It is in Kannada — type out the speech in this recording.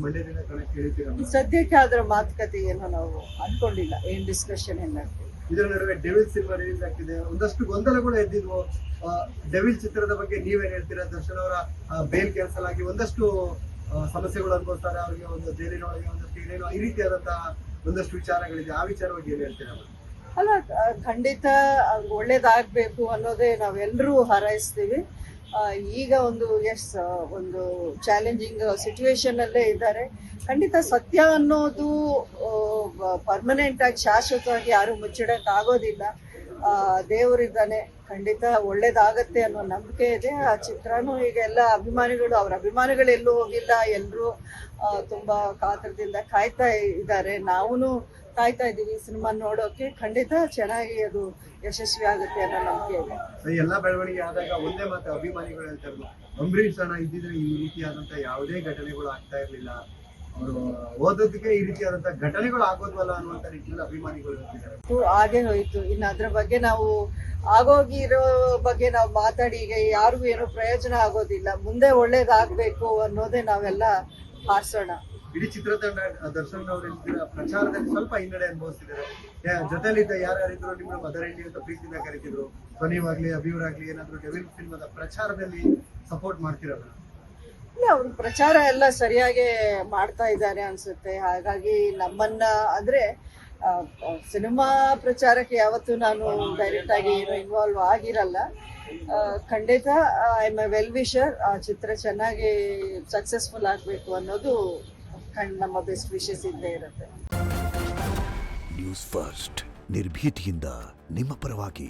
ಮಂಡ್ಯದಿಂದ ಕಣಕ್ಕೆ ಇಳಿತೀರಾ? ಸದ್ಯಕ್ಕೆ ಅದರ ಮಾತುಕತೆ ಏನೋ ನಾವು ಅನ್ಕೊಂಡಿಲ್ಲ, ಏನ್ ಡಿಸ್ಕಷನ್ ಏನಾಗ್ತದೆ. ಇದರ ನಡುವೆ ಡೆವಿಲ್ ಸಿನಿಮಾ ರಿಲೀಸ್ ಆಗ್ತಿದೆ, ಒಂದಷ್ಟು ಗೊಂದಲಗಳು ಎದ್ದಿದ್ವು. ಡೆವಿಲ್ ಚಿತ್ರದ ಬಗ್ಗೆ ನೀವೇನ್ ಹೇಳ್ತೀರಾ? ದರ್ಶನ್ ಅವರ ಬೇಲ್ ಕ್ಯಾನ್ಸಲ್ ಆಗಿ ಒಂದಷ್ಟು ಸಮಸ್ಯೆಗಳು ಅನ್ಕೊಳ್ತಾರೆ, ಅವ್ರಿಗೆ ಒಂದು ಜೈಲಿನೊಳಗೆ ಒಂದಷ್ಟು ಏನೇನೋ ಈ ರೀತಿಯಾದಂತಹ ಒಂದಷ್ಟು ವಿಚಾರಗಳಿದೆ. ಆ ವಿಚಾರವಾಗಿ ಏನ್ ಹೇಳ್ತೀರಾ? ಅಲ್ಲ, ಖಂಡಿತ ಒಳ್ಳೇದಾಗಬೇಕು ಅನ್ನೋದೇ ನಾವೆಲ್ಲರೂ ಹಾರೈಸ್ತೀವಿ. ಈಗ ಒಂದು ಚಾಲೆಂಜಿಂಗ್ ಸಿಚುವೇಶನ್ ಅಲ್ಲೇ ಇದ್ದಾರೆ. ಖಂಡಿತ ಸತ್ಯ ಅನ್ನೋದು ಪರ್ಮನೆಂಟ್ ಆಗಿ ಶಾಶ್ವತವಾಗಿ ಯಾರು ಮುಚ್ಚಿಡಕ್ ಆಗೋದಿಲ್ಲ. ದೇವರಿದ್ದಾನೆ, ಖಂಡಿತ ಒಳ್ಳೇದಾಗತ್ತೆ ಅನ್ನೋ ನಂಬಿಕೆ ಇದೆ. ಆ ಚಿತ್ರನೂ ಈಗ ಎಲ್ಲ ಅವ್ರ ಅಭಿಮಾನಿಗಳು ಎಲ್ಲೂ ಹೋಗಿಲ್ಲ, ಎಲ್ಲರೂ ತುಂಬಾ ಕಾತರದಿಂದ ಕಾಯ್ತಾ ಇದ್ದಾರೆ. ನಾವೂನು ಕಾಯ್ತಾ ಇದ್ದೀವಿ ಸಿನಿಮಾ ನೋಡೋಕೆ. ಖಂಡಿತ ಚೆನ್ನಾಗಿ ಅದು ಯಶಸ್ವಿ ಆಗುತ್ತೆ ಅನ್ನೋ ನಂಬಿಕೆ ಇದೆ. ಎಲ್ಲಾ ಬೆಳವಣಿಗೆ ಆದಾಗ ಒಂದೇ ಮಾತು ಅಭಿಮಾನಿಗಳು ಹೇಳ್ತಾ ಇದ್ರು, ಅಂಬರೀಷ್ ಅಣ್ಣ ಇದ್ದಿದ್ರೆ ಈ ರೀತಿಯಾದಂತಹ ಯಾವುದೇ ಘಟನೆಗಳು ಆಗ್ತಾ ಇರ್ಲಿಲ್ಲ, ಅವರು ಓದೋದಕ್ಕೆ ಈ ರೀತಿಯಾದಂತಹ ಘಟನೆಗಳು ಆಗೋದ್ವಲ್ಲ ಅನ್ನುವಂತ ರೀತಿಯಲ್ಲಿ ಅಭಿಮಾನಿಗಳು ಹೇಳ್ತಿದ್ದಾರೆ. ಹಾಗೆ ಹೋಯ್ತು. ಇನ್ನು ಅದ್ರ ಬಗ್ಗೆ ನಾವು ಆಗೋಗಿರೋ ಬಗ್ಗೆ ನಾವು ಮಾತಾಡಿ ಈಗ ಯಾರಿಗೂ ಏನೋ ಪ್ರಯೋಜನ ಆಗೋದಿಲ್ಲ. ಮುಂದೆ ಒಳ್ಳೇದಾಗ್ಬೇಕು ಅನ್ನೋದೇ ನಾವೆಲ್ಲ ಹಾರಿಸೋಣ. ಇಡೀ ಚಿತ್ರತಂಡ ದರ್ಶನ್ ಅವರ ಪ್ರಚಾರದಲ್ಲಿ ಸ್ವಲ್ಪ ಹಿನ್ನಡೆ ಅನುಭವಿಸಿದ್ದಾರೆ. ಜೊತೆಲಿದ್ದ ಯಾರ್ಯಾರಿದ್ರು ನಿಮ್ಮ ಮದರ್ ಇಂಡಿಯಾ ಅಂತ ಪ್ರೀತಿಯಿಂದ ಕರೀತಿದ್ರು, ಕೊನೆವಾಗ್ಲಿ ಅಭಿವರಾಗ್ಲಿ ಏನಾದ್ರು ಡೆವಿಲ್ ಸಿನಿಮಾದ ಪ್ರಚಾರದಲ್ಲಿ ಸಪೋರ್ಟ್ ಮಾಡ್ತಿರಲ್ಲ? ಇಲ್ಲ, ಅವ್ರ ಪ್ರಚಾರ ಎಲ್ಲ ಸರಿಯಾಗಿ ಮಾಡ್ತಾ ಇದ್ದಾರೆ ಅನ್ಸುತ್ತೆ. ಹಾಗಾಗಿ ನಮ್ಮನ್ನ ಅಂದ್ರೆ ಸಿನಿಮಾ ಪ್ರಚಾರಕ್ಕೆ ಯಾವತ್ತೂ ನಾನು ಡೈರೆಕ್ಟ್ ಆಗಿ ಇನ್ವಾಲ್ವ್ ಆಗಿರಲ್ಲ. ಖಂಡಿತ I M A well wisher. ಆ ಚಿತ್ರ ಚೆನ್ನಾಗಿ ಸಕ್ಸಸ್ಫುಲ್ ಆಗಬೇಕು ಅನ್ನೋದು ನಮ್ಮ ಬೆಸ್ಟ್ ವಿಶಸ್ ಇದ್ದೇ ಇರುತ್ತೆ. ನ್ಯೂಸ್ ಫಸ್ಟ್ ನಿರ್ಭೀತಿಯಿಂದ ನಿಮ್ಮ ಪರವಾಗಿ.